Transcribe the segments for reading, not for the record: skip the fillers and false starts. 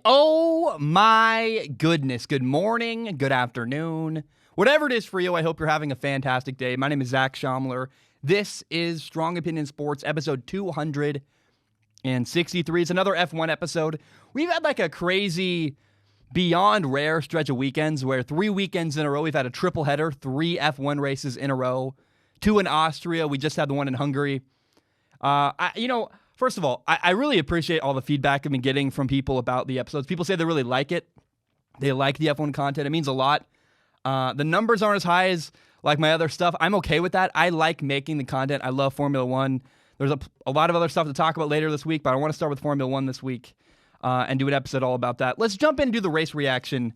Oh my goodness. Good morning, good afternoon. Whatever it is for you, I hope you're having a fantastic day. My name is Zach Schaumler. This is Strong Opinion Sports, episode 263. It's another F1 episode. We've had like a crazy, beyond rare stretch of weekends where 3 weekends in a row, we've had a triple header, 3 F1 races in a row, 2 in Austria. We just had the one in Hungary. First of all, I really appreciate all the feedback I've been getting from people about the episodes. People say they really like it. They like the F1 content. It means a lot. The numbers aren't as high as like my other stuff. I'm okay with that. I like making the content. I love Formula One. There's a lot of other stuff to talk about later this week, but I want to start with Formula One this week and do an episode all about that. Let's jump in and do the race reaction.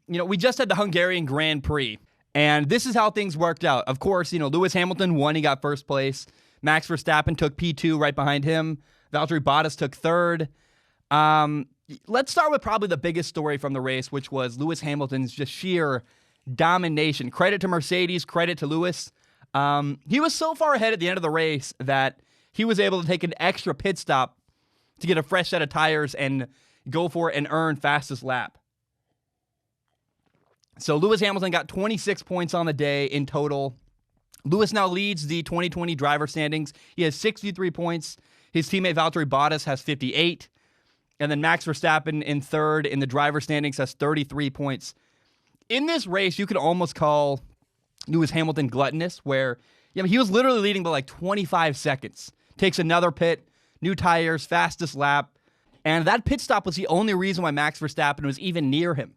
We just had the Hungarian Grand Prix, and this is how things worked out. Of course, Lewis Hamilton won. He got first place. Max Verstappen took P2 right behind him. Valtteri Bottas took third. Let's start with probably the biggest story from the race, which was Lewis Hamilton's just sheer domination. Credit to Mercedes, credit to Lewis. He was so far ahead at the end of the race that he was able to take an extra pit stop to get a fresh set of tires and go for it and earn fastest lap. So Lewis Hamilton got 26 points on the day in total. Lewis now leads the 2020 driver standings. He has 63 points. His teammate Valtteri Bottas has 58. And then Max Verstappen in third in the driver standings has 33 points. In this race, you could almost call Lewis Hamilton gluttonous, where he was literally leading by like 25 seconds. Takes another pit, new tires, fastest lap. And that pit stop was the only reason why Max Verstappen was even near him.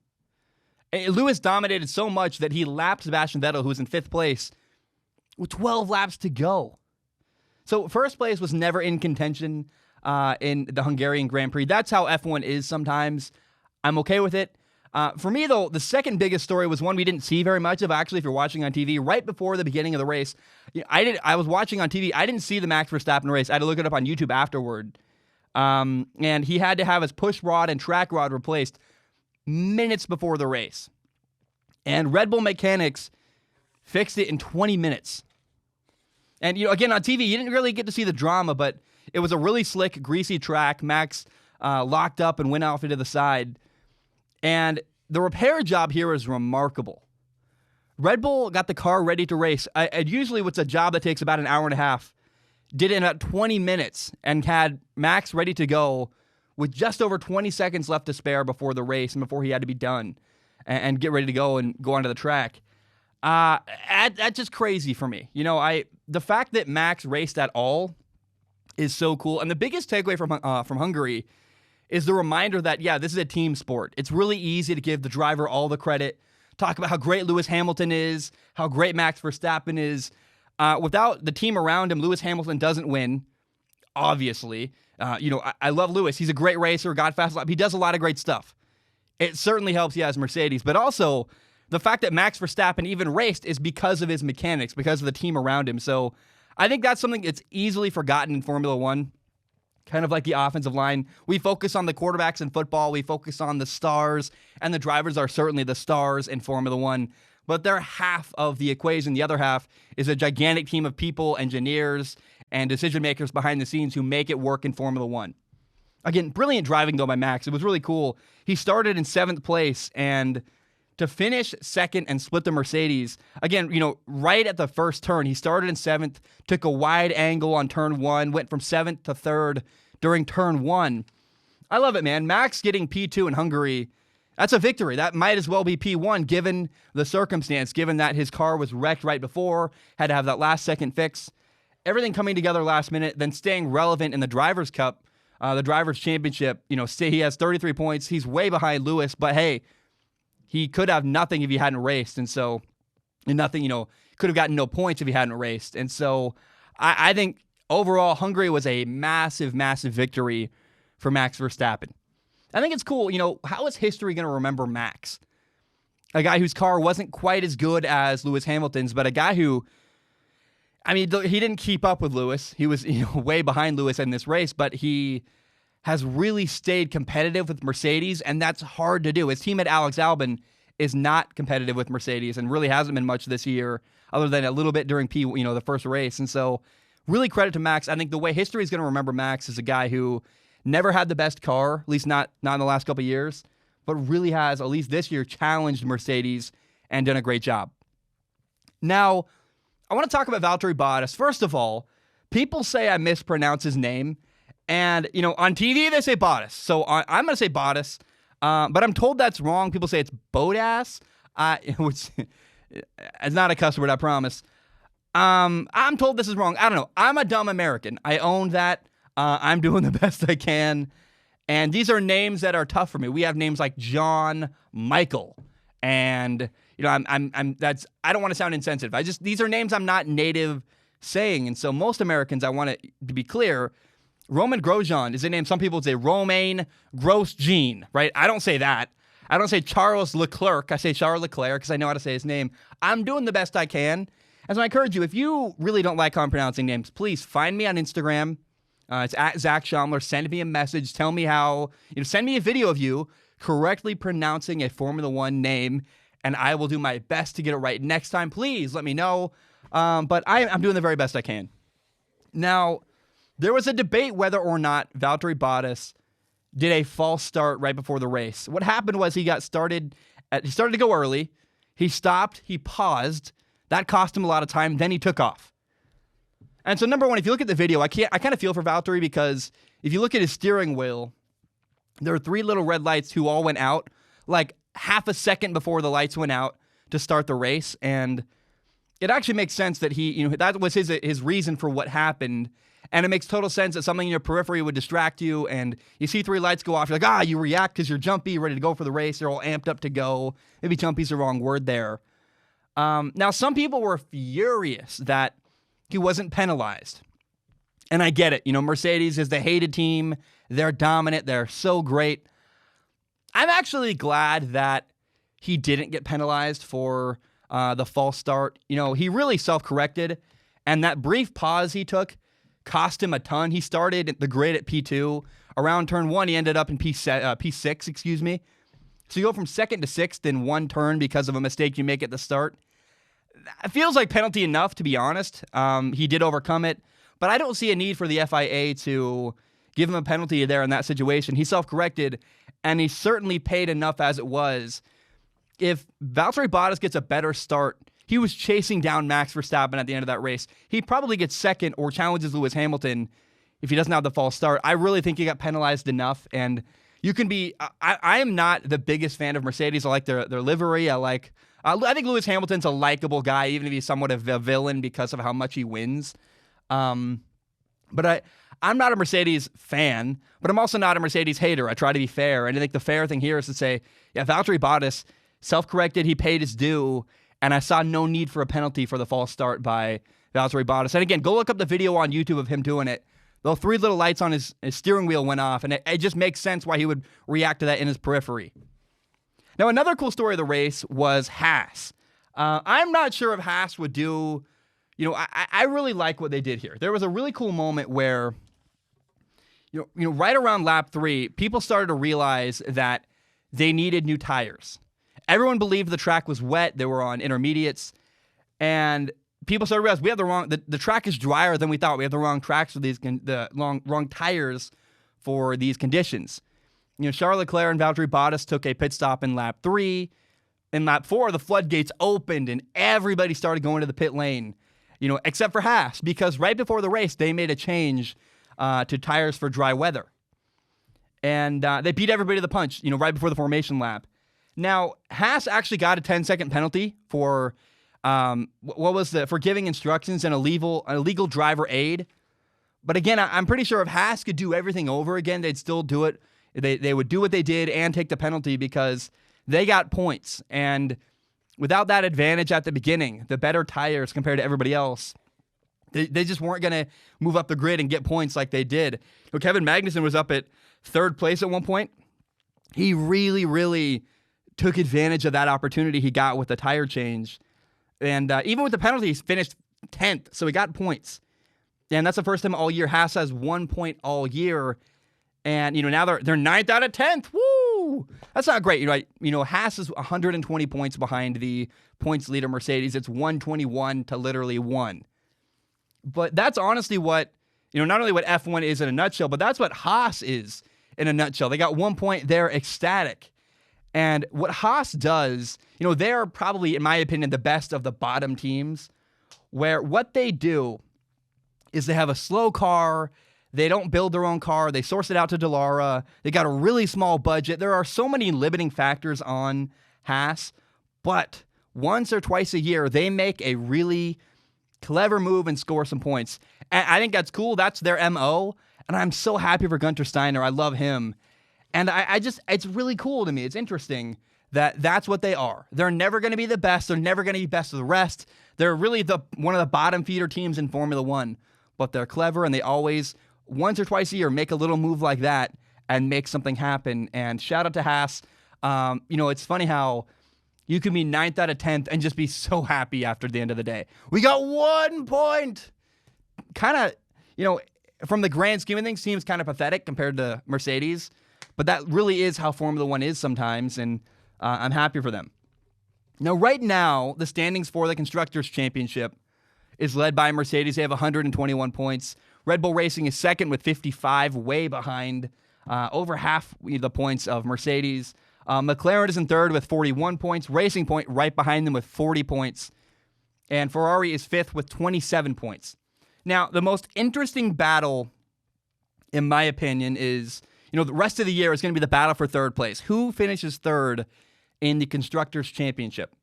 Lewis dominated so much that he lapped Sebastian Vettel, who was in 5th place, with 12 laps to go. So first place was never in contention in the Hungarian Grand Prix. That's how F1 is sometimes. I'm okay with it. For me, though, the second biggest story was one we didn't see very much of. Actually, if you're watching on TV, right before the beginning of the race, I was watching on TV. I didn't see the Max Verstappen race. I had to look it up on YouTube afterward. And he had to have his push rod and track rod replaced minutes before the race. And Red Bull mechanics fixed it in 20 minutes. And, again, on TV, you didn't really get to see the drama, but it was a really slick, greasy track. Max locked up and went off into the side. And the repair job here is remarkable. Red Bull got the car ready to race. Usually it's a job that takes about an hour and a half. Did it in about 20 minutes and had Max ready to go with just over 20 seconds left to spare before the race and before he had to be done and get ready to go and go onto the track. That's just crazy for me. The fact that Max raced at all is so cool. And the biggest takeaway from Hungary is the reminder that, this is a team sport. It's really easy to give the driver all the credit, talk about how great Lewis Hamilton is, how great Max Verstappen is. Without the team around him, Lewis Hamilton doesn't win, obviously. I love Lewis. He's a great racer, got fast lap. He does a lot of great stuff. It certainly helps he has Mercedes, but also the fact that Max Verstappen even raced is because of his mechanics, because of the team around him. So I think that's something that's easily forgotten in Formula One, kind of like the offensive line. We focus on the quarterbacks in football. We focus on the stars, and the drivers are certainly the stars in Formula One. But they're half of the equation. The other half is a gigantic team of people, engineers, and decision makers behind the scenes who make it work in Formula One. Again, brilliant driving, though, by Max. It was really cool. He started in 7th place, and to finish second and split the Mercedes, again, right at the first turn, he started in 7th, took a wide angle on turn 1, went from 7th to 3rd during turn 1. I love it, man. Max getting P2 in Hungary, that's a victory. That might as well be P1 given the circumstance, given that his car was wrecked right before, had to have that last second fix. Everything coming together last minute, then staying relevant in the Drivers' Cup, the Drivers' Championship. He has 33 points. He's way behind Lewis, but hey, he could have nothing if he hadn't raced. And nothing, could have gotten no points if he hadn't raced. And so I think overall, Hungary was a massive, massive victory for Max Verstappen. I think it's cool. How is history going to remember Max? A guy whose car wasn't quite as good as Lewis Hamilton's, but a guy who, he didn't keep up with Lewis. He was, way behind Lewis in this race, but he has really stayed competitive with Mercedes, and that's hard to do. His teammate Alex Albon is not competitive with Mercedes and really hasn't been much this year, other than a little bit during the first race. And so really credit to Max. I think the way history is going to remember Max is a guy who never had the best car, at least not in the last couple of years, but really has, at least this year, challenged Mercedes and done a great job. Now, I want to talk about Valtteri Bottas. First of all, people say I mispronounce his name, and, on TV they say Bottas, so I'm going to say Bottas, but I'm told that's wrong. People say it's Bodas, which is not a cuss word, I promise. I'm told this is wrong. I don't know. I'm a dumb American. I own that. I'm doing the best I can. And these are names that are tough for me. We have names like John, Michael, and I don't want to sound insensitive. These are names I'm not native saying. And so most Americans, I want to be clear, Roman Grosjean is a name. Some people would say Romain Grosjean, right? I don't say that. I don't say Charles Leclerc. I say Charles Leclerc because I know how to say his name. I'm doing the best I can. And so I encourage you, if you really don't like how I'm pronouncing names, please find me on Instagram. It's at Zach Schomler. Send me a message. Tell me how, send me a video of you correctly pronouncing a Formula One name, and I will do my best to get it right next time. Please let me know. But I'm doing the very best I can. Now, there was a debate whether or not Valtteri Bottas did a false start right before the race. What happened was he started to go early. He stopped. He paused. That cost him a lot of time. Then he took off. And so, number one, if you look at the video, I kind of feel for Valtteri because if you look at his steering wheel, there are 3 little red lights who all went out like half a second before the lights went out to start the race. And it actually makes sense that that was his reason for what happened. And it makes total sense that something in your periphery would distract you, and you see 3 lights go off. You're like, you react because you're jumpy, you're ready to go for the race. You're all amped up to go. Maybe jumpy's the wrong word there. Now, some people were furious that he wasn't penalized. And I get it. Mercedes is the hated team. They're dominant. They're so great. I'm actually glad that he didn't get penalized for the false start. He really self-corrected, and that brief pause he took cost him a ton. He started the grid at P2. Around turn 1, he ended up in P6, excuse me. So you go from 2nd to 6th in 1 turn because of a mistake you make at the start. It feels like penalty enough, to be honest. He did overcome it, but I don't see a need for the FIA to give him a penalty there in that situation. He self-corrected, and he certainly paid enough as it was. If Valtteri Bottas gets a better start, he was chasing down Max Verstappen at the end of that race. He probably gets second or challenges Lewis Hamilton if he doesn't have the false start. I really think he got penalized enough, and you can be... I am not the biggest fan of Mercedes. I like their livery. I think Lewis Hamilton's a likable guy, even if he's somewhat of a villain because of how much he wins. But I'm not a Mercedes fan, but I'm also not a Mercedes hater. I try to be fair, and I think the fair thing here is to say, Valtteri Bottas self-corrected, he paid his due, and I saw no need for a penalty for the false start by Valtteri Bottas. And again, go look up the video on YouTube of him doing it. The 3 little lights on his steering wheel went off, and it just makes sense why he would react to that in his periphery. Now, another cool story of the race was Haas. I'm not sure if Haas would do... I really like what they did here. There was a really cool moment where, right around lap 3, people started to realize that they needed new tires. Everyone believed the track was wet. They were on intermediates. And people started to realize we have the wrong... The track is drier than we thought. We have the wrong tracks for these... wrong tires for these conditions. Charles Leclerc and Valtteri Bottas took a pit stop in lap 3. In lap 4, the floodgates opened and everybody started going to the pit lane, except for Haas, because right before the race, they made a change to tires for dry weather. And they beat everybody to the punch, right before the formation lap. Now, Haas actually got a 10-second penalty for for giving instructions and illegal driver aid. But again, I'm pretty sure if Haas could do everything over again, they'd still do it. They would do what they did and take the penalty because they got points. And without that advantage at the beginning, the better tires compared to everybody else, they just weren't going to move up the grid and get points like they did. Kevin Magnussen was up at 3rd place at one point. He really, really took advantage of that opportunity he got with the tire change. And even with the penalties, finished 10th, so he got points. And that's the first time all year Haas has 1 point all year. And, now they're 9th out of 10th. Woo! That's not great, right? Haas is 120 points behind the points leader Mercedes. It's 121 to literally 1. But that's honestly what not only what F1 is in a nutshell, but that's what Haas is in a nutshell. They got 1 point. They're ecstatic. And what Haas does, they're probably, in my opinion, the best of the bottom teams, where what they do is they have a slow car. They don't build their own car. They source it out to Dallara. They got a really small budget. There are so many limiting factors on Haas, but once or twice a year, they make a really clever move and score some points. And I think that's cool. That's their MO. And I'm so happy for Gunter Steiner. I love him. And it's really cool to me. It's interesting that that's what they are. They're never going to be the best. They're never going to be best of the rest. They're really one of the bottom feeder teams in Formula One. But they're clever, and they always, once or twice a year, make a little move like that and make something happen. And shout out to Haas. It's funny how you can be 9th out of 10th and just be so happy after the end of the day. We got 1 point. Kind of, from the grand scheme of things, seems kind of pathetic compared to Mercedes. But that really is how Formula One is sometimes, and I'm happy for them. Now, right now, the standings for the Constructors' Championship is led by Mercedes. They have 121 points. Red Bull Racing is second with 55, way behind, over half the points of Mercedes. McLaren is in third with 41 points. Racing Point right behind them with 40 points. And Ferrari is fifth with 27 points. Now, the most interesting battle, in my opinion, is, the rest of the year is going to be the battle for third place. Who finishes third in the Constructors' Championship?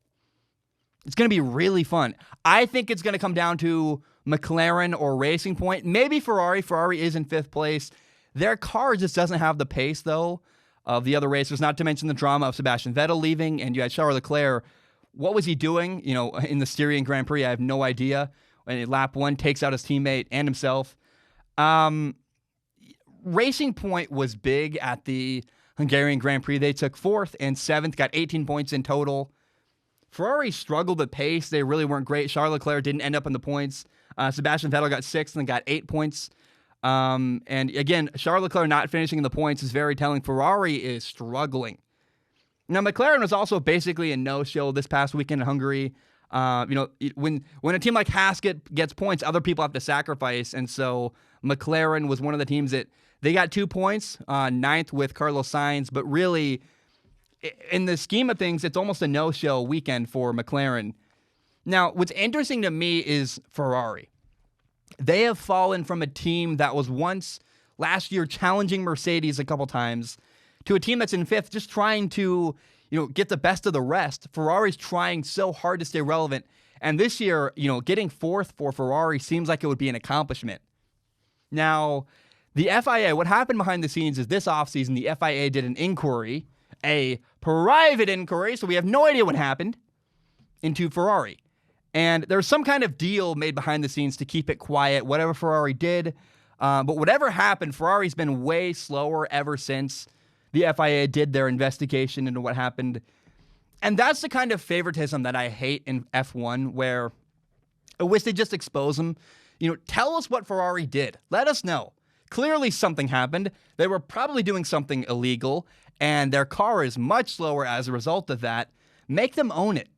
It's going to be really fun. I think it's going to come down to McLaren or Racing Point. Maybe Ferrari. Ferrari is in fifth place. Their car just doesn't have the pace, though, of the other racers, not to mention the drama of Sebastian Vettel leaving, and you had Charles Leclerc. What was he doing, in the Styrian Grand Prix? I have no idea. When lap 1 takes out his teammate and himself. Racing Point was big at the Hungarian Grand Prix. They took 4th and 7th, got 18 points in total. Ferrari struggled at pace. They really weren't great. Charles Leclerc didn't end up in the points. Sebastian Vettel got 6th and got 8 points. And again, Charles Leclerc not finishing in the points is very telling. Ferrari is struggling. Now, McLaren was also basically a no-show this past weekend in Hungary. When a team like Haas gets points, other people have to sacrifice. And so McLaren was one of the teams that they got 2 points, 9th with Carlos Sainz. But really, in the scheme of things, it's almost a no-show weekend for McLaren. Now, what's interesting to me is Ferrari. They have fallen from a team that was once last year challenging Mercedes a couple times to a team that's in 5th, just trying to, get the best of the rest. Ferrari's trying so hard to stay relevant. And this year, getting 4th for Ferrari seems like it would be an accomplishment. Now, the FIA, what happened behind the scenes is this offseason, the FIA did an inquiry, a private inquiry, so we have no idea what happened, into Ferrari. And there's some kind of deal made behind the scenes to keep it quiet, whatever Ferrari did. But whatever happened, Ferrari's been way slower ever since the FIA did their investigation into what happened. And that's the kind of favoritism that I hate in F1, where I wish they'd just expose them. Tell us what Ferrari did. Let us know. Clearly something happened. They were probably doing something illegal, and their car is much slower as a result of that. Make them own it.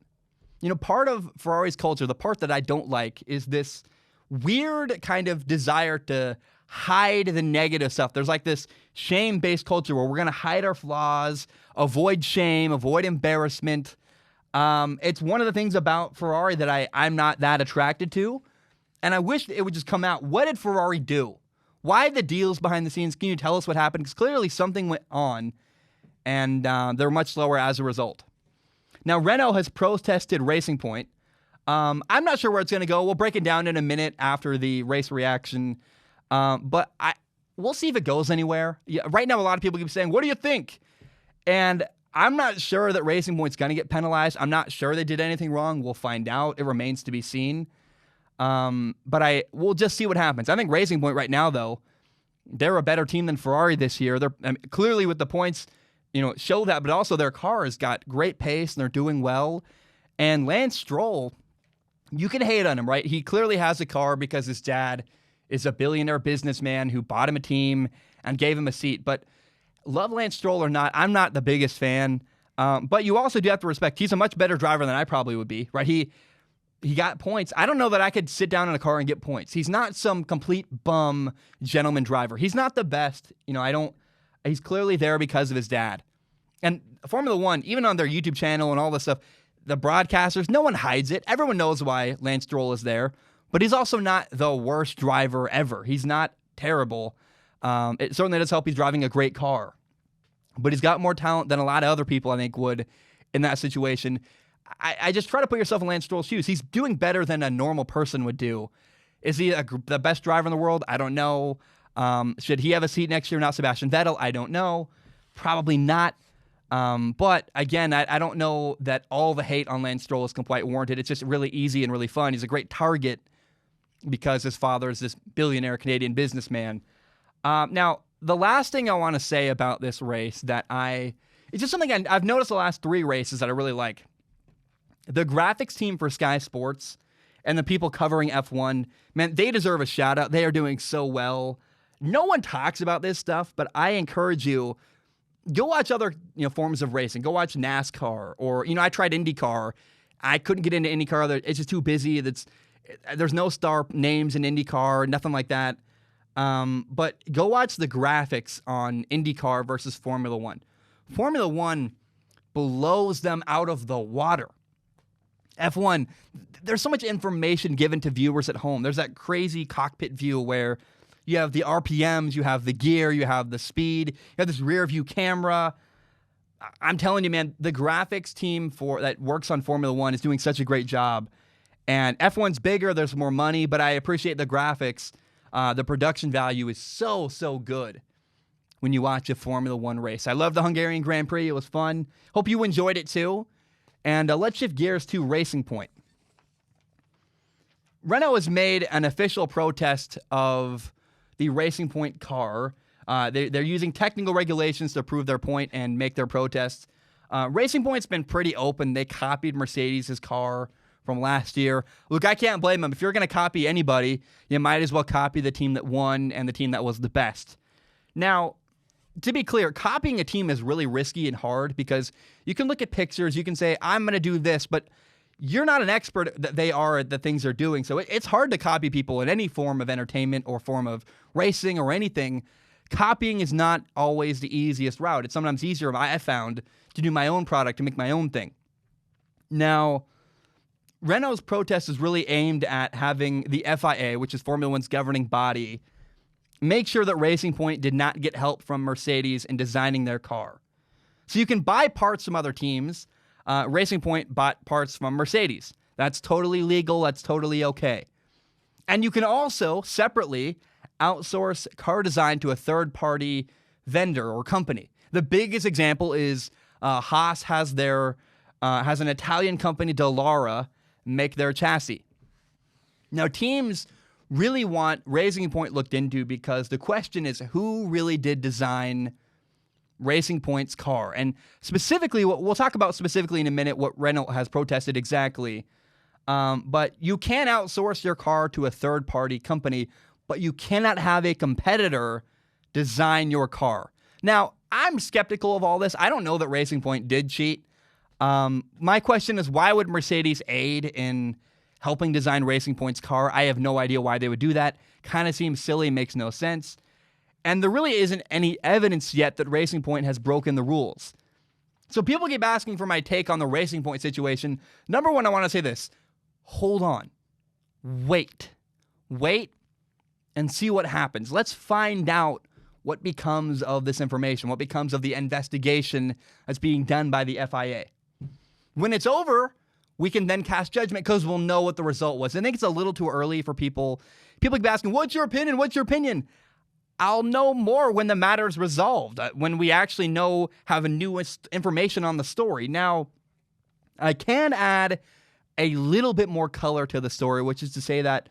Part of Ferrari's culture, the part that I don't like, is this weird kind of desire to hide the negative stuff. There's like this shame-based culture where we're going to hide our flaws, avoid shame, avoid embarrassment. It's one of the things about Ferrari that I'm not that attracted to, and I wish it would just come out. What did Ferrari do? Why the deals behind the scenes? Can you tell us what happened? Because clearly something went on, and they're much slower as a result. Now, Renault has protested Racing Point. I'm not sure where it's going to go. We'll break it down in a minute after the race reaction. But we'll see if it goes anywhere. Yeah, right now, a lot of people keep saying, what do you think? And I'm not sure that Racing Point's going to get penalized. I'm not sure they did anything wrong. We'll find out. It remains to be seen. But we'll just see what happens. I think Racing Point right now, though, they're a better team than Ferrari this year. They're clearly with the points, show that, but also their car has got great pace and they're doing well. And Lance Stroll, you can hate on him, right? He clearly has a car because his dad is a billionaire businessman who bought him a team and gave him a seat. But love Lance Stroll or not, I'm not the biggest fan. But you also do have to respect, he's a much better driver than I probably would be, right? He got points. I don't know that I could sit down in a car and get points. He's not some complete bum gentleman driver. He's not the best. He's clearly there because of his dad. And Formula One, even on their YouTube channel and all this stuff, the broadcasters, no one hides it. Everyone knows why Lance Stroll is there. But he's also not the worst driver ever. He's not terrible. It certainly does help he's driving a great car. But he's got more talent than a lot of other people, I think, would in that situation. I just try to put yourself in Lance Stroll's shoes. He's doing better than a normal person would do. Is he the best driver in the world? I don't know. Should he have a seat next year, not Sebastian Vettel? I don't know. Probably not. But again, I don't know that all the hate on Lance Stroll is quite warranted. It's just really easy and really fun. He's a great target because his father is this billionaire Canadian businessman. Now, the last thing I want to say about this race it's just something I've noticed the last 3 races that I really like. The graphics team for Sky Sports and the people covering F1, man, they deserve a shout out. They are doing so well. No one talks about this stuff, but I encourage you, go watch other forms of racing. Go watch NASCAR or, I tried IndyCar. I couldn't get into IndyCar. It's just too busy. There's no star names in IndyCar, nothing like that. But go watch the graphics on IndyCar versus Formula One. Formula One blows them out of the water. F1, there's so much information given to viewers at home. There's that crazy cockpit view where you have the RPMs, you have the gear, you have the speed, you have this rear view camera. I'm telling you, man, the graphics team that works on Formula One is doing such a great job. And F1's bigger, there's more money, but I appreciate the graphics. The production value is so, so good when you watch a Formula One race. I love the Hungarian Grand Prix. It was fun. Hope you enjoyed it too. And let's shift gears to Racing Point. Renault has made an official protest of the Racing Point car. They're using technical regulations to prove their point and make their protest. Racing Point's been pretty open. They copied Mercedes' car from last year. Look, I can't blame them. If you're going to copy anybody, you might as well copy the team that won and the team that was the best. Now, to be clear, copying a team is really risky and hard because you can look at pictures, you can say, I'm going to do this, but you're not an expert that they are at the things they're doing. So it's hard to copy people in any form of entertainment or form of racing or anything. Copying is not always the easiest route. It's sometimes easier, I found, to do my own product, to make my own thing. Now, Renault's protest is really aimed at having the FIA, which is Formula One's governing body, make sure that Racing Point did not get help from Mercedes in designing their car. So you can buy parts from other teams. Racing Point bought parts from Mercedes. That's totally legal. That's totally okay. And you can also separately outsource car design to a third-party vendor or company. The biggest example is Haas has an Italian company, Dallara, make their chassis. Now, teams really want Racing Point looked into because the question is who really did design Racing Point's car? And specifically, we'll talk about specifically in a minute what Renault has protested exactly. But you can outsource your car to a third-party company, but you cannot have a competitor design your car. Now, I'm skeptical of all this. I don't know that Racing Point did cheat. My question is, why would Mercedes aid in helping design Racing Point's car? I have no idea why they would do that. Kind of seems silly, makes no sense. And there really isn't any evidence yet that Racing Point has broken the rules. So people keep asking for my take on the Racing Point situation. Number one, I want to say this. Hold on. Wait and see what happens. Let's find out what becomes of this information, what becomes of the investigation that's being done by the FIA. When it's over, we can then cast judgment because we'll know what the result was. I think it's a little too early for people. People keep asking, what's your opinion? What's your opinion? I'll know more when the matter is resolved, when we actually have the newest information on the story. Now, I can add a little bit more color to the story, which is to say that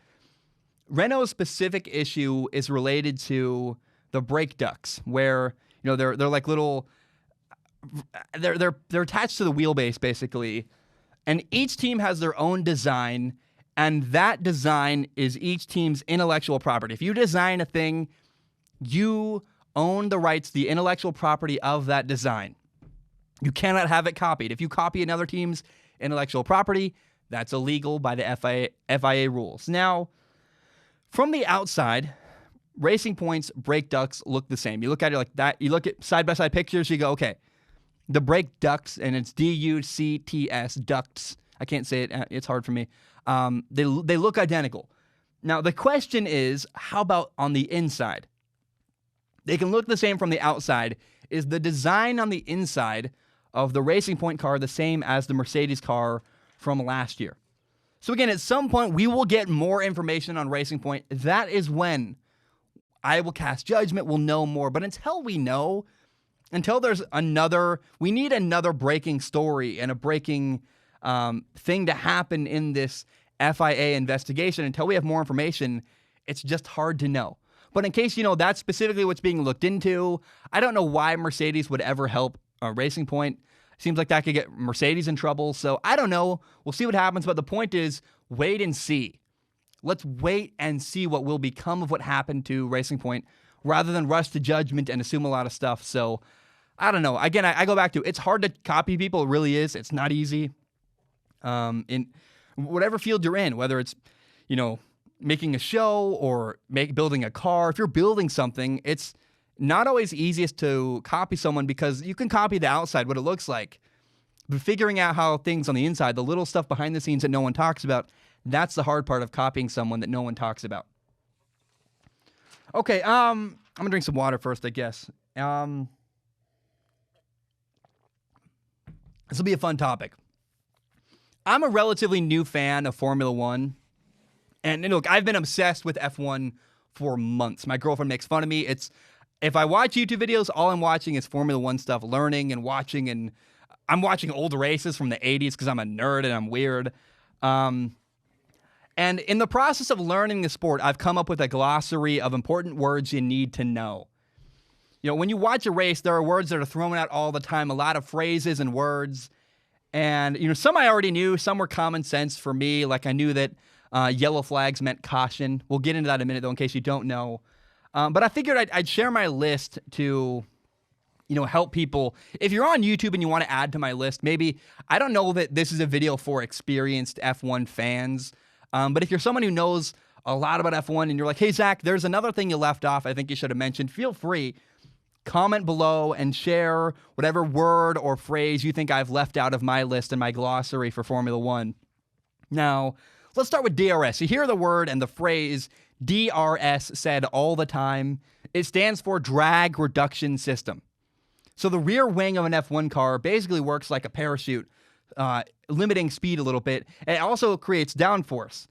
Renault's specific issue is related to the brake ducts, where they're like little, they're attached to the wheelbase basically, and each team has their own design, and that design is each team's intellectual property. If you design a thing, you own the rights, the intellectual property of that design. You cannot have it copied. If you copy another team's intellectual property, That's illegal by the FIA rules. Now, from the outside, Racing Point's brake ducts look the same. You look at it like that. You look at side-by-side pictures, you go, okay, the brake ducts, and it's D-U-C-T-S, ducts. I can't say it. It's hard for me. They look identical. Now, the question is, how about on the inside? They can look the same from the outside. Is the design on the inside of the Racing Point car the same as the Mercedes car from last year? So again, at some point, we will get more information on Racing Point. That is when I will cast judgment. We'll know more. But until we know, until there's we need another breaking story and a breaking thing to happen in this FIA investigation. Until we have more information, it's just hard to know. But in case you know that's specifically what's being looked into, I don't know why Mercedes would ever help Racing Point. Seems like that could get Mercedes in trouble. So I don't know. We'll see what happens. But the point is, wait and see. Let's wait and see what will become of what happened to Racing Point rather than rush to judgment and assume a lot of stuff. So I don't know. Again, I go back to it's hard to copy people. It really is. It's not easy. In whatever field you're in, whether it's, making a show or building a car, if you're building something, it's not always easiest to copy someone because you can copy the outside, what it looks like. But figuring out how things on the inside, the little stuff behind the scenes that no one talks about, that's the hard part of copying someone that no one talks about. Okay, I'm going to drink some water first, I guess. This will be a fun topic. I'm a relatively new fan of Formula One. And look, I've been obsessed with F1 for months. My girlfriend makes fun of me. If I watch YouTube videos, all I'm watching is Formula One stuff, learning and watching. And I'm watching old races from the 80s because I'm a nerd and I'm weird. And in the process of learning the sport, I've come up with a glossary of important words you need to know. When you watch a race, there are words that are thrown out all the time, a lot of phrases and words. And, some I already knew, some were common sense for me. Like I knew that yellow flags meant caution. We'll get into that in a minute, though, in case you don't know. But I figured I'd share my list to, help people. If you're on YouTube and you want to add to my list, maybe, I don't know that this is a video for experienced F1 fans. But if you're someone who knows a lot about F1 and you're like, hey, Zach, there's another thing you left off I think you should have mentioned, feel free. Comment below and share whatever word or phrase you think I've left out of my list and my glossary for Formula One. Now, let's start with DRS. You hear the word and the phrase DRS said all the time. It stands for drag reduction system. So the rear wing of an F1 car basically works like a parachute, limiting speed a little bit. And it also creates downforce.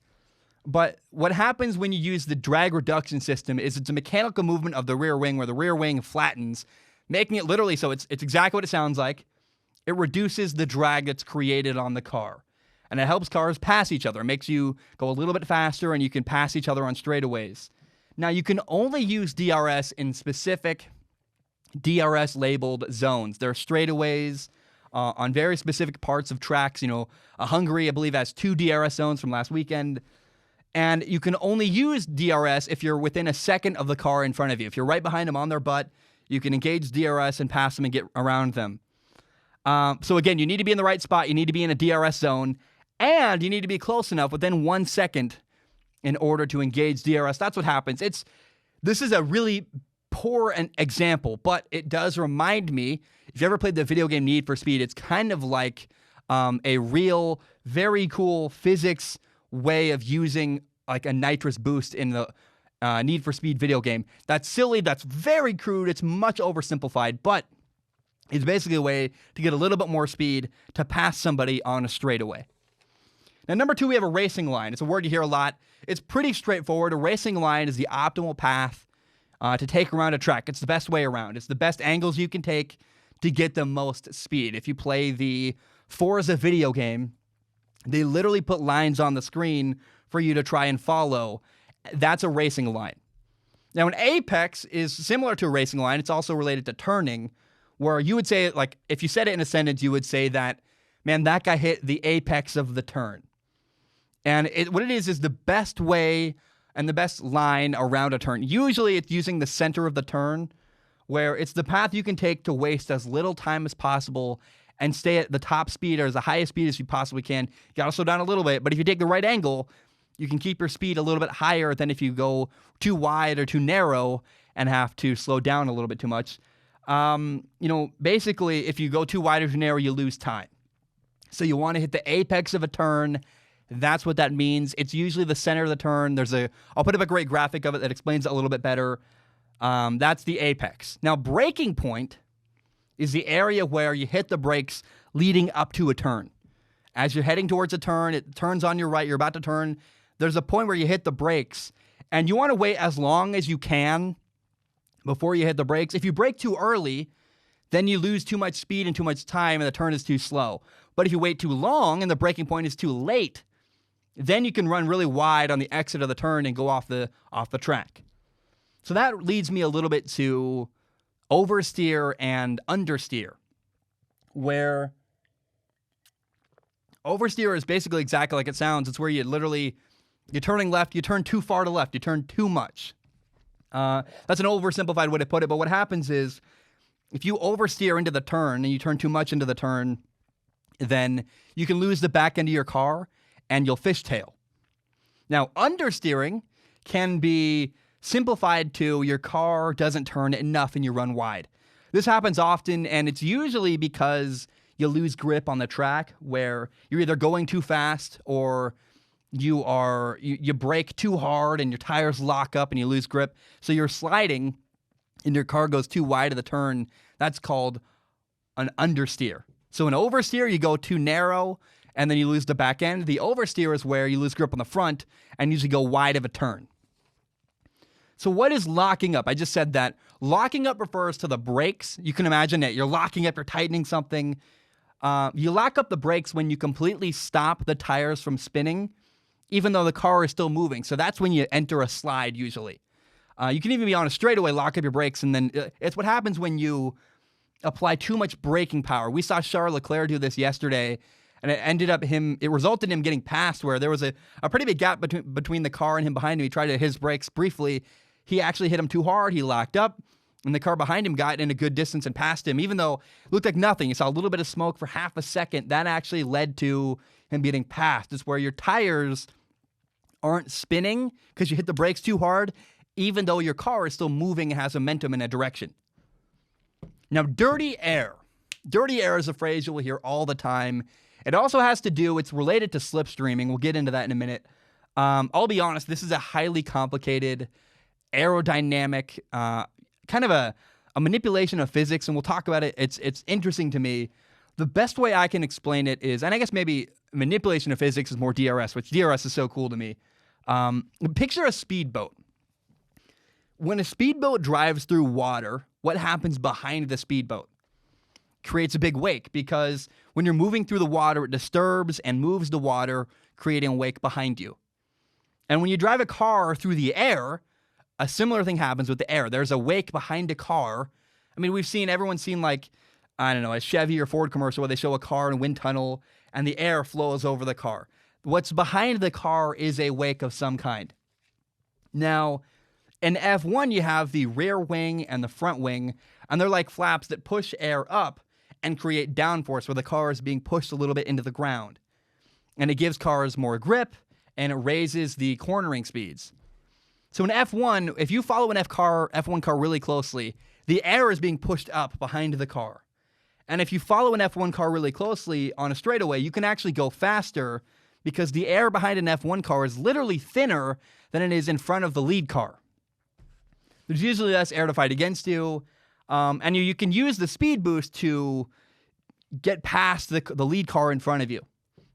But what happens when you use the drag reduction system is it's a mechanical movement of the rear wing where the rear wing flattens, making it literally so it's exactly what it sounds like. It reduces the drag that's created on the car. And it helps cars pass each other. It makes you go a little bit faster and you can pass each other on straightaways. Now, you can only use DRS in specific DRS-labeled zones. There are straightaways on very specific parts of tracks. Hungary, I believe, has 2 DRS zones from last weekend. And you can only use DRS if you're within a second of the car in front of you. If you're right behind them on their butt, you can engage DRS and pass them and get around them. So again, you need to be in the right spot. You need to be in a DRS zone. And you need to be close enough within 1 second in order to engage DRS. That's what happens. This is a really poor example, but it does remind me, if you ever played the video game Need for Speed, it's kind of like a real, very cool physics way of using like a nitrous boost in the Need for Speed video game. That's silly. That's very crude. It's much oversimplified, but it's basically a way to get a little bit more speed to pass somebody on a straightaway. Now, number 2, we have a racing line. It's a word you hear a lot. It's pretty straightforward. A racing line is the optimal path to take around a track. It's the best way around. It's the best angles you can take to get the most speed. If you play the Forza video game, they literally put lines on the screen for you to try and follow. That's a racing line. Now, an apex is similar to a racing line. It's also related to turning, where you would say, like, if you said it in a sentence, you would say that, man, that guy hit the apex of the turn. And what it is the best way and the best line around a turn. Usually it's using the center of the turn, where it's the path you can take to waste as little time as possible and stay at the top speed or as the highest speed as you possibly can. You got to slow down a little bit, but if you take the right angle, you can keep your speed a little bit higher than if you go too wide or too narrow and have to slow down a little bit too much. Basically, if you go too wide or too narrow, you lose time. So you want to hit the apex of a turn. That's what that means. It's usually the center of the turn. I'll put up a great graphic of it that explains it a little bit better. That's the apex. Now, braking point is the area where you hit the brakes leading up to a turn. As you're heading towards a turn, it turns on your right, you're about to turn. There's a point where you hit the brakes, and you want to wait as long as you can before you hit the brakes. If you brake too early, then you lose too much speed and too much time, and the turn is too slow. But if you wait too long and the braking point is too late, then you can run really wide on the exit of the turn and go off the track. So that leads me a little bit to oversteer and understeer, where oversteer is basically exactly like it sounds. It's where you're turning left, you turn too far to left, you turn too much. That's an oversimplified way to put it, but what happens is if you oversteer into the turn and you turn too much into the turn, then you can lose the back end of your car and you'll fishtail. Now, understeering can be simplified to your car doesn't turn enough and you run wide. This happens often, and it's usually because you lose grip on the track, where you're either going too fast or you brake too hard and your tires lock up and you lose grip. So you're sliding and your car goes too wide of the turn. That's called an understeer. So an oversteer, you go too narrow and then you lose the back end. The oversteer is where you lose grip on the front and usually go wide of a turn. So what is locking up? I just said that locking up refers to the brakes. You can imagine it. You're locking up, you're tightening something. You lock up the brakes when you completely stop the tires from spinning, even though the car is still moving. So that's when you enter a slide usually. You can even be on a straightaway, lock up your brakes, and then it's what happens when you apply too much braking power. We saw Charles Leclerc do this yesterday, and it resulted in him getting passed, where there was a pretty big gap between the car and him behind him. He tried to hit his brakes briefly. He actually hit him too hard. He locked up, and the car behind him got in a good distance and passed him, even though it looked like nothing. You saw a little bit of smoke for half a second. That actually led to him getting passed. It's where your tires aren't spinning because you hit the brakes too hard, even though your car is still moving and has momentum in a direction. Now, dirty air. Dirty air is a phrase you will hear all the time. It also has to do, it's related to slipstreaming. We'll get into that in a minute. I'll be honest, this is a highly complicated aerodynamic, kind of a manipulation of physics, and we'll talk about it. It's interesting to me. The best way I can explain it is, and I guess maybe manipulation of physics is more DRS, which DRS is so cool to me. Picture a speedboat. When a speedboat drives through water, what happens behind the speedboat? Creates a big wake, because when you're moving through the water, it disturbs and moves the water, creating a wake behind you. And when you drive a car through the air, a similar thing happens with the air. There's a wake behind a car. I mean, everyone's seen like, I don't know, a Chevy or Ford commercial where they show a car in a wind tunnel and the air flows over the car. What's behind the car is a wake of some kind. Now, in F1, you have the rear wing and the front wing, and they're like flaps that push air up and create downforce where the car is being pushed a little bit into the ground. And it gives cars more grip, and it raises the cornering speeds. So in F1, if you follow an F1 car really closely, the air is being pushed up behind the car. And if you follow an F1 car really closely on a straightaway, you can actually go faster because the air behind an F1 car is literally thinner than it is in front of the lead car. There's usually less air to fight against you, and you can use the speed boost to get past the lead car in front of you.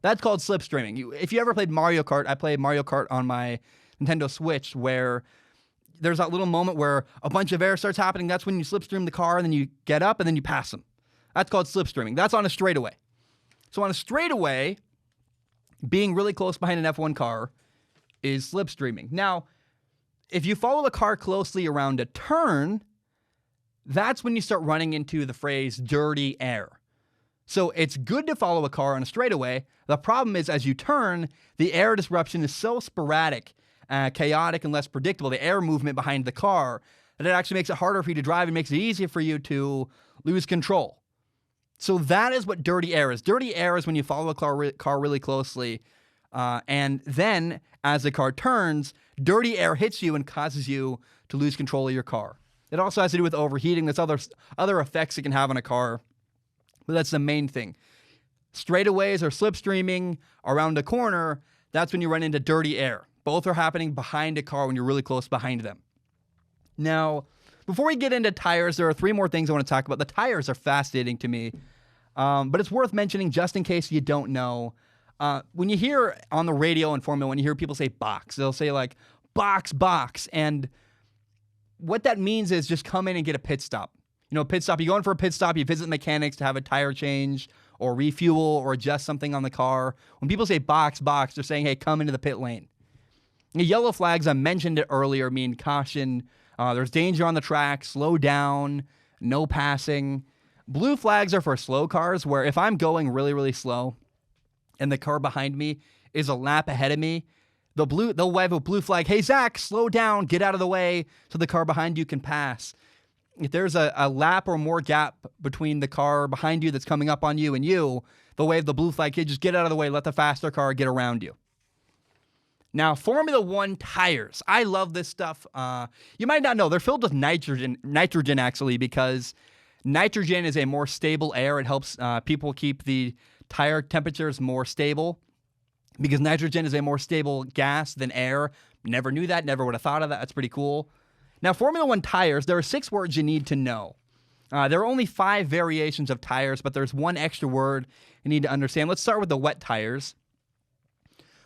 That's called slipstreaming. If you ever played Mario Kart, I played Mario Kart on my Nintendo Switch, where there's that little moment where a bunch of air starts happening. That's when you slipstream the car, and then you get up, and then you pass them. That's called slipstreaming. That's on a straightaway. So on a straightaway, being really close behind an F1 car is slipstreaming. Now, if you follow the car closely around a turn, that's when you start running into the phrase dirty air. So it's good to follow a car on a straightaway. The problem is, as you turn, the air disruption is so sporadic, chaotic, and less predictable, the air movement behind the car, that it actually makes it harder for you to drive and makes it easier for you to lose control. So that is what dirty air is. Dirty air is when you follow a car really closely, and then as the car turns, dirty air hits you and causes you to lose control of your car. It also has to do with overheating. There's other effects it can have on a car, but that's the main thing. Straightaways or slipstreaming around a corner, that's when you run into dirty air. Both are happening behind a car when you're really close behind them. Now, before we get into tires, there are 3 more things I want to talk about. The tires are fascinating to me, but it's worth mentioning just in case you don't know. When you hear on the radio in Formula 1, you hear people say box. They'll say like, box, and what that means is just come in and get a pit stop. You know, pit stop, you go in for a pit stop, you visit mechanics to have a tire change or refuel or adjust something on the car. When people say box, they're saying, hey, come into the pit lane. The yellow flags, I mentioned it earlier, mean caution. There's danger on the track, slow down, no passing. Blue flags are for slow cars, where if I'm going really slow and the car behind me is a lap ahead of me, they'll wave a blue flag, hey, Zach, slow down, get out of the way so the car behind you can pass. If there's a lap or more gap between the car behind you that's coming up on you and you, they'll wave the blue flag, hey, just get out of the way, let the faster car get around you. Now, Formula 1 tires. I love this stuff. You might not know, they're filled with nitrogen actually, because nitrogen is a more stable air. It helps people keep the tire temperatures more stable, because nitrogen is a more stable gas than air. Never knew that, never would have thought of that. That's pretty cool. Now, Formula 1 tires, there are 6 words you need to know. There are only 5 variations of tires, but there's one extra word you need to understand. Let's start with the wet tires.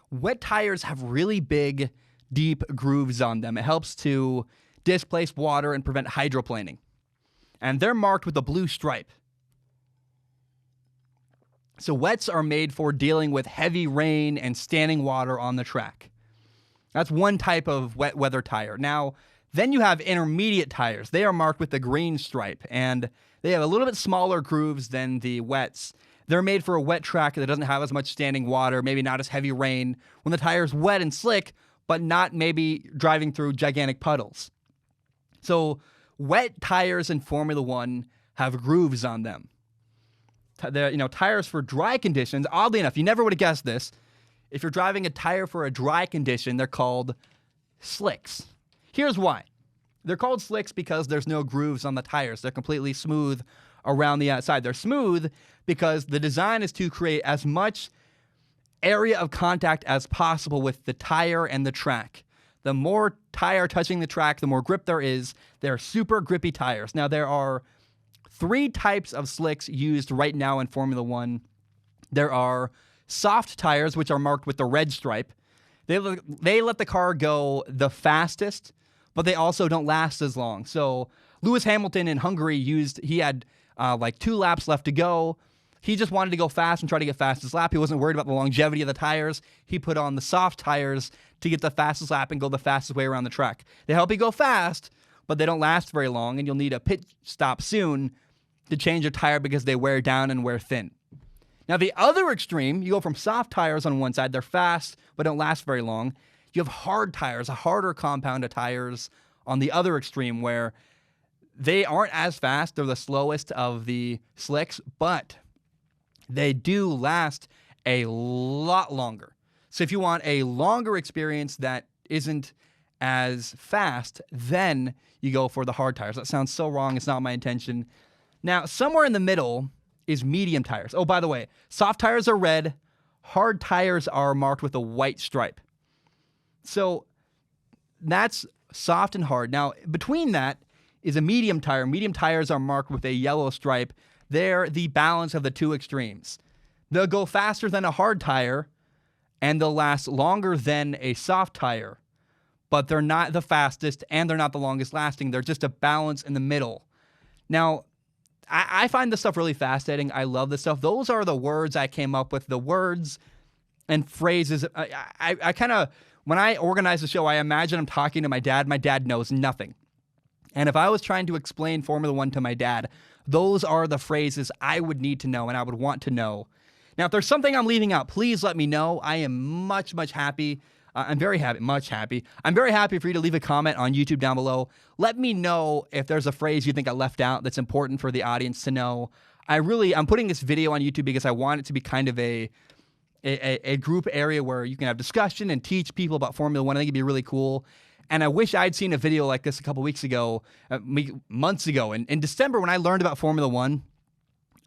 Wet tires have really big, deep grooves on them. It helps to displace water and prevent hydroplaning. And they're marked with a blue stripe. So wets are made for dealing with heavy rain and standing water on the track. That's one type of wet weather tire. Now, then you have intermediate tires. They are marked with the green stripe, and they have a little bit smaller grooves than the wets. They're made for a wet track that doesn't have as much standing water, maybe not as heavy rain, when the tire's wet and slick, but not maybe driving through gigantic puddles. So wet tires in Formula 1 have grooves on them. They're, tires for dry conditions, oddly enough, you never would have guessed this. If you're driving a tire for a dry condition, they're called slicks. Here's why. They're called slicks because there's no grooves on the tires. They're completely smooth around the outside. They're smooth because the design is to create as much area of contact as possible with the tire and the track. The more tire touching the track, the more grip there is. They're super grippy tires. Now, there are 3 types of slicks used right now in Formula 1. There are soft tires, which are marked with the red stripe. They let the car go the fastest, but they also don't last as long. So Lewis Hamilton in Hungary he had like 2 laps left to go. He just wanted to go fast and try to get fastest lap. He wasn't worried about the longevity of the tires. He put on the soft tires to get the fastest lap and go the fastest way around the track. They help you go fast, but they don't last very long, and you'll need a pit stop soon to change your tire because they wear down and wear thin. Now, the other extreme, you go from soft tires on one side, they're fast, but don't last very long. You have hard tires, a harder compound of tires on the other extreme, where they aren't as fast. They're the slowest of the slicks, but they do last a lot longer. So if you want a longer experience that isn't as fast, then you go for the hard tires. That sounds so wrong. It's not my intention. Now, somewhere in the middle is medium tires. Oh, by the way, soft tires are red. Hard tires are marked with a white stripe. So that's soft and hard. Now, between that is a medium tire. Medium tires are marked with a yellow stripe. They're the balance of the 2 extremes. They'll go faster than a hard tire, and they'll last longer than a soft tire, but they're not the fastest, and they're not the longest lasting. They're just a balance in the middle. Now, I find this stuff really fascinating. I love this stuff. Those are the words I came up with, the words and phrases. I kind of, when I organize the show, I imagine I'm talking to my dad. My dad knows nothing. And if I was trying to explain Formula 1 to my dad, those are the phrases I would need to know and I would want to know. Now, if there's something I'm leaving out, please let me know. I am much happy. I'm very happy, much happy. I'm very happy for you to leave a comment on YouTube down below. Let me know if there's a phrase you think I left out that's important for the audience to know. I'm putting this video on YouTube because I want it to be kind of a group area where you can have discussion and teach people about Formula One. I think it'd be really cool. And I wish I'd seen a video like this a couple weeks ago, months ago. In December, when I learned about Formula One,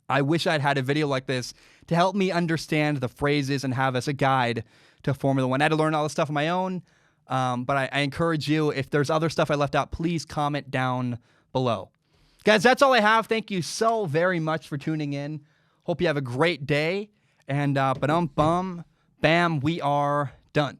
I wish I'd had a video like this to help me understand the phrases and have as a guide to Formula One. I had to learn all this stuff on my own, but I encourage you, if there's other stuff I left out, please comment down below. Guys, that's all I have. Thank you so very much for tuning in. Hope you have a great day. And bam, we are done.